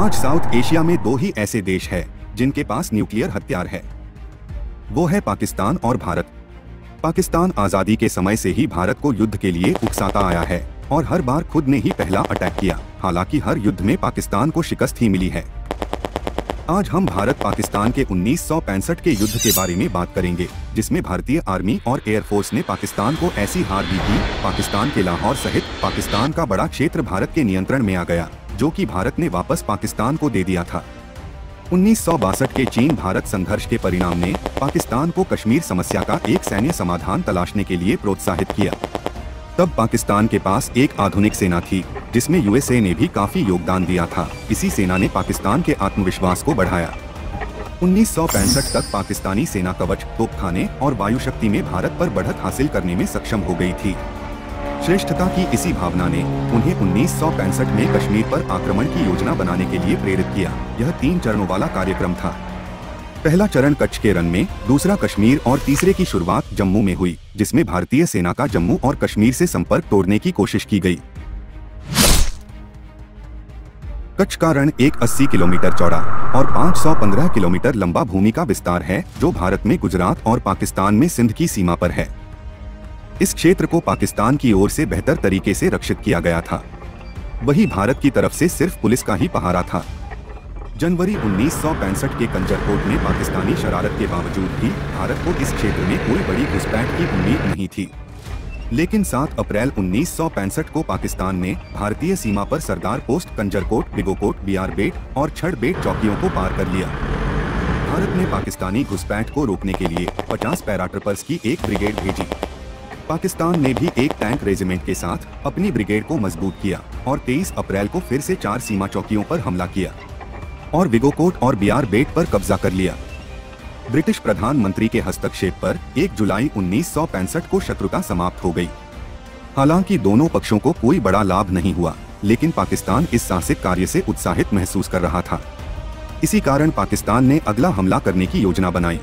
आज south Asia में दो ही ऐसे देश हैं जिनके पास न्यूक्लियर हथियार है। वो है पाकिस्तान और भारत। पाकिस्तान आजादी के समय से ही भारत को युद्ध के लिए उकसाता आया है और हर बार खुद ने ही पहला अटैक किया। हालांकि हर युद्ध में पाकिस्तान को शिकस्त ही मिली है। आज हम भारत पाकिस्तान के 1965 के युद्ध के बारे में बात करेंगे, जिसमें भारतीय आर्मी और एयरफोर्स ने पाकिस्तान को ऐसी हार दी थी। पाकिस्तान के लाहौर सहित पाकिस्तान का बड़ा क्षेत्र भारत के नियंत्रण में आ गया, जो कि भारत ने वापस पाकिस्तान को दे दिया था। 1962 के चीन भारत संघर्ष के परिणाम ने पाकिस्तान को कश्मीर समस्या का एक सैन्य समाधान तलाशने के लिए प्रोत्साहित किया। तब पाकिस्तान के पास एक आधुनिक सेना थी, जिसमें यूएसए ने भी काफी योगदान दिया था। इसी सेना ने पाकिस्तान के आत्मविश्वास को बढ़ाया। 1965 तक पाकिस्तानी सेना कवच, तोपखाने और वायुशक्ति में भारत पर बढ़त हासिल करने में सक्षम हो गई थी। श्रेष्ठता की इसी भावना ने उन्हें 1965 में कश्मीर पर आक्रमण की योजना बनाने के लिए प्रेरित किया। यह 3 चरणों वाला कार्यक्रम था। पहला चरण कच्छ के रण में, दूसरा कश्मीर और तीसरे की शुरुआत जम्मू में हुई, जिसमें भारतीय सेना का जम्मू और कश्मीर से संपर्क तोड़ने की कोशिश की गई। कच्छ का रण एक 80 किलोमीटर चौड़ा और 515 किलोमीटर लंबा भूमि का विस्तार है, जो भारत में गुजरात और पाकिस्तान में सिंध की सीमा पर है। इस क्षेत्र को पाकिस्तान की ओर से बेहतर तरीके से रक्षित किया गया था। वहीं भारत की तरफ से सिर्फ पुलिस का ही पहरा था। जनवरी 1965 के कंजरकोट में पाकिस्तानी शरारत के बावजूद भी भारत को इस क्षेत्र में कोई बड़ी घुसपैठ की उम्मीद नहीं थी। लेकिन 7 अप्रैल 1965 को पाकिस्तान ने भारतीय सीमा पर सरदार पोस्ट, कंजरकोट, बिगोकोट, बियार बेट और छड़ बेट चौकियों को पार कर लिया। भारत ने पाकिस्तानी घुसपैठ को रोकने के लिए 50 पैराट्रूपर्स की एक ब्रिगेड भेजी। पाकिस्तान ने भी एक टैंक रेजिमेंट के साथ अपनी ब्रिगेड को मजबूत किया और 23 अप्रैल को फिर से 4 सीमा चौकियों पर हमला किया और बिगोकोट और बियार बेट पर कब्जा कर लिया। ब्रिटिश प्रधानमंत्री के हस्तक्षेप पर 1 जुलाई 1965 को शत्रुता समाप्त हो गई। हालांकि दोनों पक्षों को कोई बड़ा लाभ नहीं हुआ, लेकिन पाकिस्तान इस साहसिक कार्य से उत्साहित महसूस कर रहा था। इसी कारण पाकिस्तान ने अगला हमला करने की योजना बनाई।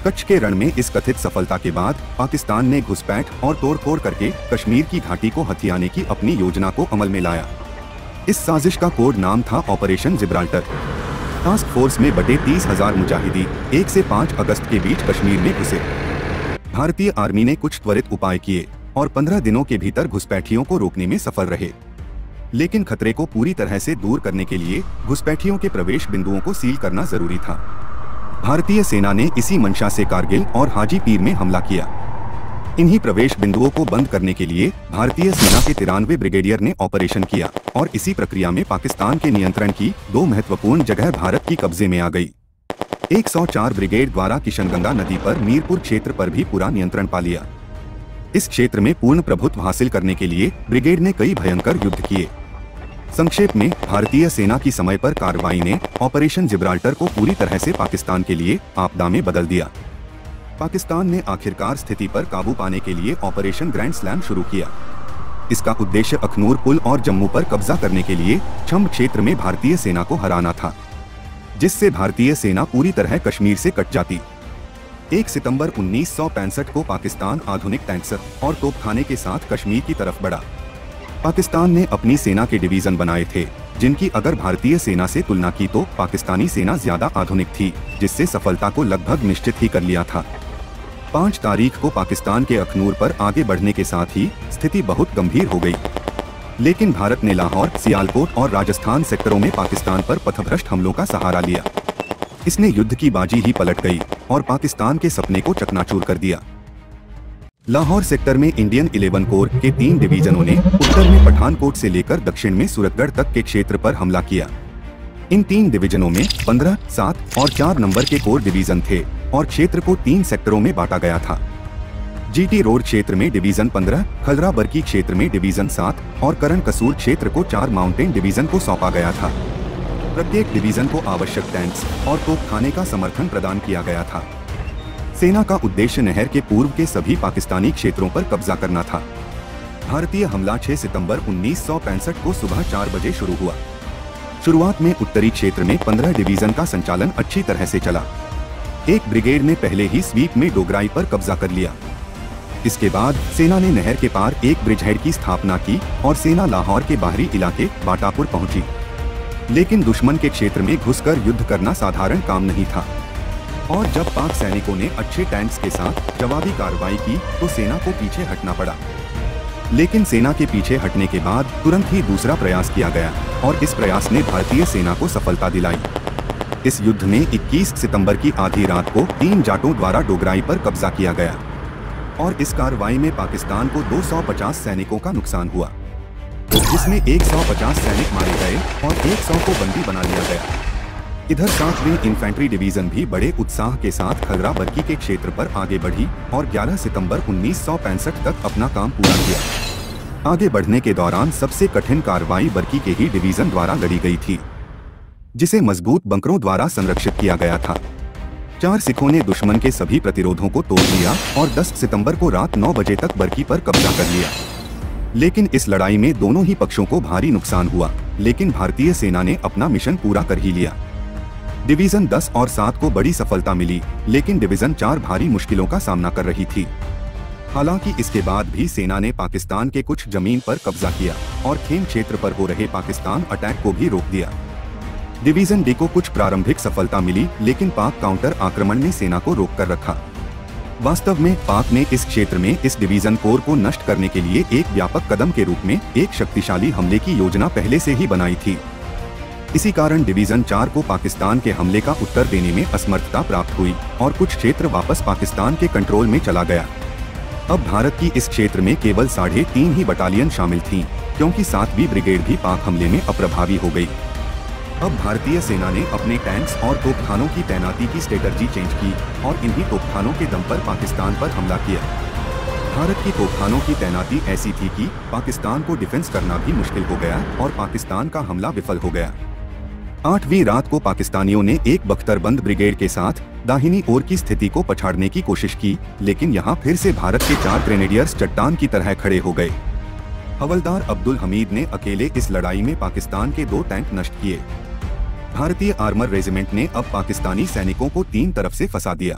कच्छ के रण में इस कथित सफलता के बाद पाकिस्तान ने घुसपैठ और तोड़फोड़ करके कश्मीर की घाटी को हथियाने की अपनी योजना को अमल में लाया। इस साजिश का कोड नाम था ऑपरेशन जिब्राल्टर। टास्क फोर्स में बटे 30,000 मुजाहिदी 1 से 5 अगस्त के बीच कश्मीर में घुसे। भारतीय आर्मी ने कुछ त्वरित उपाय किए और 15 दिनों के भीतर घुसपैठियों को रोकने में सफल रहे। लेकिन खतरे को पूरी तरह से दूर करने के लिए घुसपैठियों के प्रवेश बिंदुओं को सील करना जरूरी था। भारतीय सेना ने इसी मंशा से कारगिल और हाजीपीर में हमला किया। इन्हीं प्रवेश बिंदुओं को बंद करने के लिए भारतीय सेना के 93 ब्रिगेडियर ने ऑपरेशन किया और इसी प्रक्रिया में पाकिस्तान के नियंत्रण की 2 महत्वपूर्ण जगह भारत की कब्जे में आ गई। 104 ब्रिगेड द्वारा किशनगंगा नदी पर मीरपुर क्षेत्र पर भी पूरा नियंत्रण पा लिया। इस क्षेत्र में पूर्ण प्रभुत्व हासिल करने के लिए ब्रिगेड ने कई भयंकर युद्ध किए। संक्षेप में, भारतीय सेना की समय पर कार्रवाई ने ऑपरेशन जिब्राल्टर को पूरी तरह से पाकिस्तान के लिए आपदा में बदल दिया। पाकिस्तान ने आखिरकार स्थिति पर काबू पाने के लिए ऑपरेशन ग्रैंड स्लैम शुरू किया। इसका उद्देश्य अखनूर पुल और जम्मू पर कब्जा करने के लिए छम्ब क्षेत्र में भारतीय सेना को हराना था, जिससे भारतीय सेना पूरी तरह कश्मीर से कट जाती। 1 सितंबर 1965 को पाकिस्तान आधुनिक टैंक्सर और तोपखाने के साथ कश्मीर की तरफ बढ़ा। पाकिस्तान ने अपनी सेना के डिवीजन बनाए थे, जिनकी अगर भारतीय सेना से तुलना की तो पाकिस्तानी सेना ज्यादा आधुनिक थी, जिससे सफलता को लगभग निश्चित ही कर लिया था। 5 तारीख को पाकिस्तान के अखनूर पर आगे बढ़ने के साथ ही स्थिति बहुत गंभीर हो गई। लेकिन भारत ने लाहौर, सियालकोट और राजस्थान सेक्टरों में पाकिस्तान पर पथभ्रष्ट हमलों का सहारा लिया। इसने युद्ध की बाजी ही पलट गई और पाकिस्तान के सपने को चकनाचूर कर दिया। लाहौर सेक्टर में इंडियन 11 कोर के 3 डिवीजनों ने उत्तर में पठानकोट से लेकर दक्षिण में सूरतगढ़ तक के क्षेत्र पर हमला किया। इन 3 डिवीजनों में 15, 7 और 4 नंबर के कोर डिवीजन थे और क्षेत्र को 3 सेक्टरों में बांटा गया था। जीटी रोड क्षेत्र में डिवीजन 15, खलरा बरकी क्षेत्र में डिवीजन 7 और करण कसूर क्षेत्र को 4 माउंटेन डिवीजन को सौंपा गया था। प्रत्येक डिवीजन को आवश्यक टैंक्स और तोपखाने का समर्थन प्रदान किया गया था। सेना का उद्देश्य नहर के पूर्व के सभी पाकिस्तानी क्षेत्रों पर कब्जा करना था। भारतीय हमला 6 सितंबर 1965 को सुबह 4 बजे शुरू हुआ। शुरुआत में उत्तरी क्षेत्र में 15 डिवीजन का संचालन अच्छी तरह से चला। एक ब्रिगेड ने पहले ही स्वीप में डोगराई पर कब्जा कर लिया। इसके बाद सेना ने नहर के पार एक ब्रिजहेड की स्थापना की और सेना लाहौर के बाहरी इलाके बाटापुर पहुंची। लेकिन दुश्मन के क्षेत्र में घुसकर युद्ध करना साधारण काम नहीं था और जब पाक सैनिकों ने अच्छे टैंक्स के साथ जवाबी कार्रवाई की तो सेना को पीछे हटना पड़ा। लेकिन सेना के पीछे हटने के बाद तुरंत ही दूसरा प्रयास किया गया और इस प्रयास ने भारतीय सेना को सफलता दिलाई। इस युद्ध में 21 सितंबर की आधी रात को 3 जाटों द्वारा डोगराई पर कब्जा किया गया और इस कार्रवाई में पाकिस्तान को 250 सैनिकों का नुकसान हुआ, जिसमें 150 सैनिक मारे गए और 100 को बंदी बना लिया गया। इधर 7वीं इन्फेंट्री डिवीजन भी बड़े उत्साह के साथ खलरा बरकी के क्षेत्र पर आगे बढ़ी और 11 सितंबर 1965 तक अपना काम पूरा किया। आगे बढ़ने के दौरान सबसे कठिन कार्रवाई बरकी के ही डिवीजन द्वारा लड़ी गई थी, जिसे मजबूत बंकरों द्वारा संरक्षित किया गया था। 4 सिखों ने दुश्मन के सभी प्रतिरोधों को तोड़ दिया और 10 सितंबर को रात 9 बजे तक बरकी पर कब्जा कर लिया। लेकिन इस लड़ाई में दोनों ही पक्षों को भारी नुकसान हुआ, लेकिन भारतीय सेना ने अपना मिशन पूरा कर ही लिया। डिवीजन 10 और 7 को बड़ी सफलता मिली, लेकिन डिवीजन 4 भारी मुश्किलों का सामना कर रही थी। हालांकि इसके बाद भी सेना ने पाकिस्तान के कुछ जमीन पर कब्जा किया और खेम क्षेत्र पर हो रहे पाकिस्तान अटैक को भी रोक दिया। डिवीजन डी को कुछ प्रारंभिक सफलता मिली, लेकिन पाक काउंटर आक्रमण ने सेना को रोक कर रखा। वास्तव में पाक ने इस क्षेत्र में इस डिवीजन कोर को नष्ट करने के लिए एक व्यापक कदम के रूप में एक शक्तिशाली हमले की योजना पहले से ही बनाई थी। इसी कारण डिवीजन 4 को पाकिस्तान के हमले का उत्तर देने में असमर्थता प्राप्त हुई और कुछ क्षेत्र वापस पाकिस्तान के कंट्रोल में चला गया। अब भारत की इस क्षेत्र में केवल 3.5 ही बटालियन शामिल थीं, क्योंकि 7वीं ब्रिगेड भी पाक हमले में अप्रभावी हो गई। अब भारतीय सेना ने अपने टैंक्स और तोपखानों की तैनाती की स्ट्रेटजी चेंज की और इन्हीं तोपखानों के दम पर पाकिस्तान पर हमला किया। भारत की तोपखानों की तैनाती ऐसी थी कि पाकिस्तान को डिफेंस करना भी मुश्किल हो गया और पाकिस्तान का हमला विफल हो गया। 8वीं रात को पाकिस्तानियों ने एक बख्तरबंद ब्रिगेड के साथ दाहिनी ओर की स्थिति को पछाड़ने की कोशिश की, लेकिन यहाँ फिर से भारत के 4 ग्रेनेडियर्स चट्टान की तरह खड़े हो गए। हवलदार अब्दुल हमीद ने अकेले इस लड़ाई में पाकिस्तान के 2 टैंक नष्ट किए। भारतीय आर्मर रेजिमेंट ने अब पाकिस्तानी सैनिकों को 3 तरफ से फंसा दिया।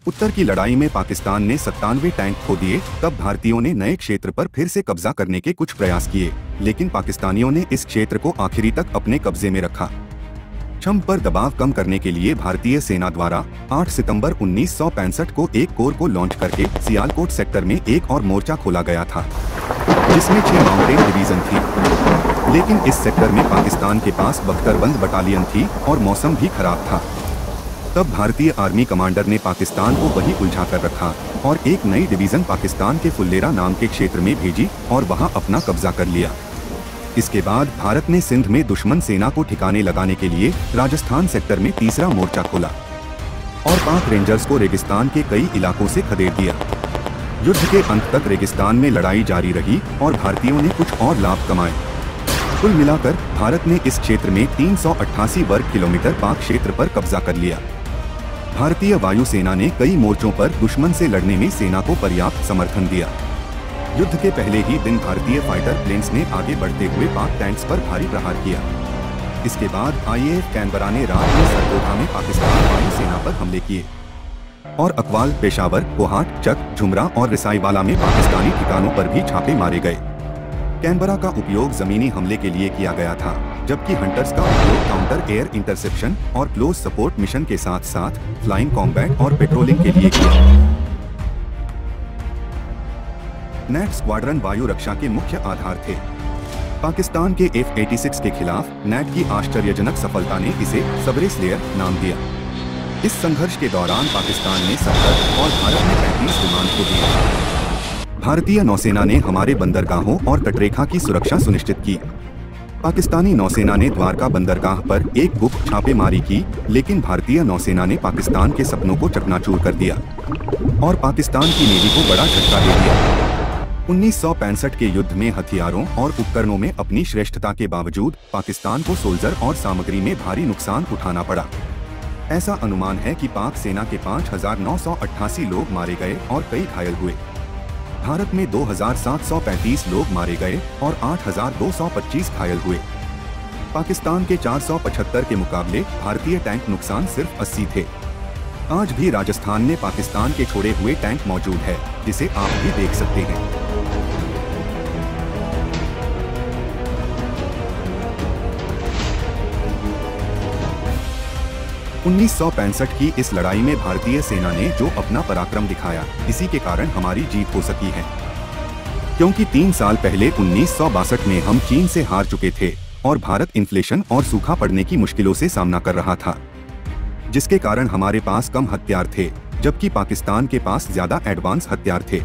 उत्तर की लड़ाई में पाकिस्तान ने 97 टैंक खो दिए। तब भारतीयों ने नए क्षेत्र पर फिर से कब्जा करने के कुछ प्रयास किए, लेकिन पाकिस्तानियों ने इस क्षेत्र को आखिरी तक अपने कब्जे में रखा। छम पर दबाव कम करने के लिए भारतीय सेना द्वारा 8 सितंबर 1965 को एक कोर को लॉन्च करके सियालकोट सेक्टर में एक और मोर्चा खोला गया था, जिसमें 6 माउंटेन डिवीजन थी। लेकिन इस सेक्टर में पाकिस्तान के पास बख्तरबंद बटालियन थी और मौसम भी खराब था। तब भारतीय आर्मी कमांडर ने पाकिस्तान को वहीं उलझा कर रखा और एक नई डिवीजन पाकिस्तान के फुल्लेरा नाम के क्षेत्र में भेजी और वहां अपना कब्जा कर लिया। इसके बाद भारत ने सिंध में दुश्मन सेना को ठिकाने लगाने के लिए राजस्थान सेक्टर में तीसरा मोर्चा खोला और पाक रेंजर्स को रेगिस्तान के कई इलाकों से खदेड़ दिया। युद्ध के अंत तक रेगिस्तान में लड़ाई जारी रही और भारतीयों ने कुछ और लाभ कमाए। कुल मिलाकर भारत ने इस क्षेत्र में 388 वर्ग किलोमीटर पाक क्षेत्र पर कब्जा कर लिया। भारतीय वायुसेना ने कई मोर्चों पर दुश्मन से लड़ने में सेना को पर्याप्त समर्थन दिया। युद्ध के पहले ही दिन भारतीय फाइटर प्लेन्स ने आगे बढ़ते हुए पाक टैंक्स पर भारी प्रहार किया। इसके बाद IAF कैनबरा ने रात में सरगोधा में पाकिस्तान वायुसेना पर हमले किए और अकवाल, पेशावर, कोहाट, चक, झुमरा और रिसाईवाला में पाकिस्तानी ठिकानों पर भी छापे मारे गए। कैनबरा का उपयोग जमीनी हमले के लिए किया गया था, जबकि हंटर्स का उपयोग काउंटर एयर इंटरसेप्शन और क्लोज सपोर्ट मिशन के साथ साथ फ्लाइंग कॉम्बैट और पेट्रोलिंग के लिए किया। नेट स्क्वाड्रन वायु रक्षा के मुख्य आधार थे। पाकिस्तान के F-86 के खिलाफ नेट की आश्चर्यजनक सफलता ने इसे सबरे स्लेयर नाम दिया। इस संघर्ष के दौरान पाकिस्तान ने 70 और भारत ने 35 विमान खो दिए। भारतीय नौसेना ने हमारे बंदरगाहों और तटरेखा की सुरक्षा सुनिश्चित की। पाकिस्तानी नौसेना ने द्वारका बंदरगाह पर एक गुप्त छापेमारी की, लेकिन भारतीय नौसेना ने पाकिस्तान के सपनों को चकनाचूर कर दिया और पाकिस्तान की नेवी को बड़ा झटका दे दिया। 1965 के युद्ध में हथियारों और उपकरणों में अपनी श्रेष्ठता के बावजूद पाकिस्तान को सोल्जर और सामग्री में भारी नुकसान उठाना पड़ा। ऐसा अनुमान है कि पाक सेना के 5,988 लोग मारे गए और कई घायल हुए। भारत में 2,735 लोग मारे गए और 8,225 घायल हुए। पाकिस्तान के 475 के मुकाबले भारतीय टैंक नुकसान सिर्फ 80 थे। आज भी राजस्थान में पाकिस्तान के छोड़े हुए टैंक मौजूद है, जिसे आप भी देख सकते हैं। 1965 की इस लड़ाई में भारतीय सेना ने जो अपना पराक्रम दिखाया, इसी के कारण हमारी जीत हो सकी है। क्योंकि 3 साल पहले 1962 में हम चीन से हार चुके थे और भारत इन्फ्लेशन और सूखा पड़ने की मुश्किलों से सामना कर रहा था, जिसके कारण हमारे पास कम हथियार थे, जबकि पाकिस्तान के पास ज्यादा एडवांस हथियार थे।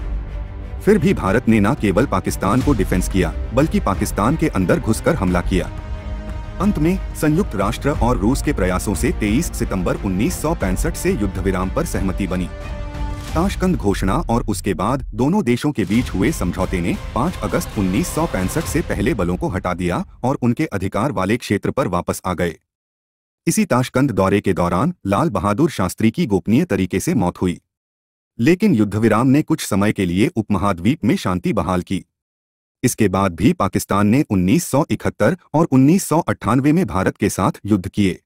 फिर भी भारत ने न केवल पाकिस्तान को डिफेंस किया, बल्कि पाकिस्तान के अंदर घुसकर हमला किया। अंत में संयुक्त राष्ट्र और रूस के प्रयासों से 23 सितंबर 1965 से युद्ध विराम पर सहमति बनी। ताशकंद घोषणा और उसके बाद दोनों देशों के बीच हुए समझौते ने 5 अगस्त 1965 से पहले बलों को हटा दिया और उनके अधिकार वाले क्षेत्र पर वापस आ गए। इसी ताशकंद दौरे के दौरान लाल बहादुर शास्त्री की गोपनीय तरीके से मौत हुई, लेकिन युद्ध विराम ने कुछ समय के लिए उपमहाद्वीप में शांति बहाल की। इसके बाद भी पाकिस्तान ने 1971 और 1998 में भारत के साथ युद्ध किए।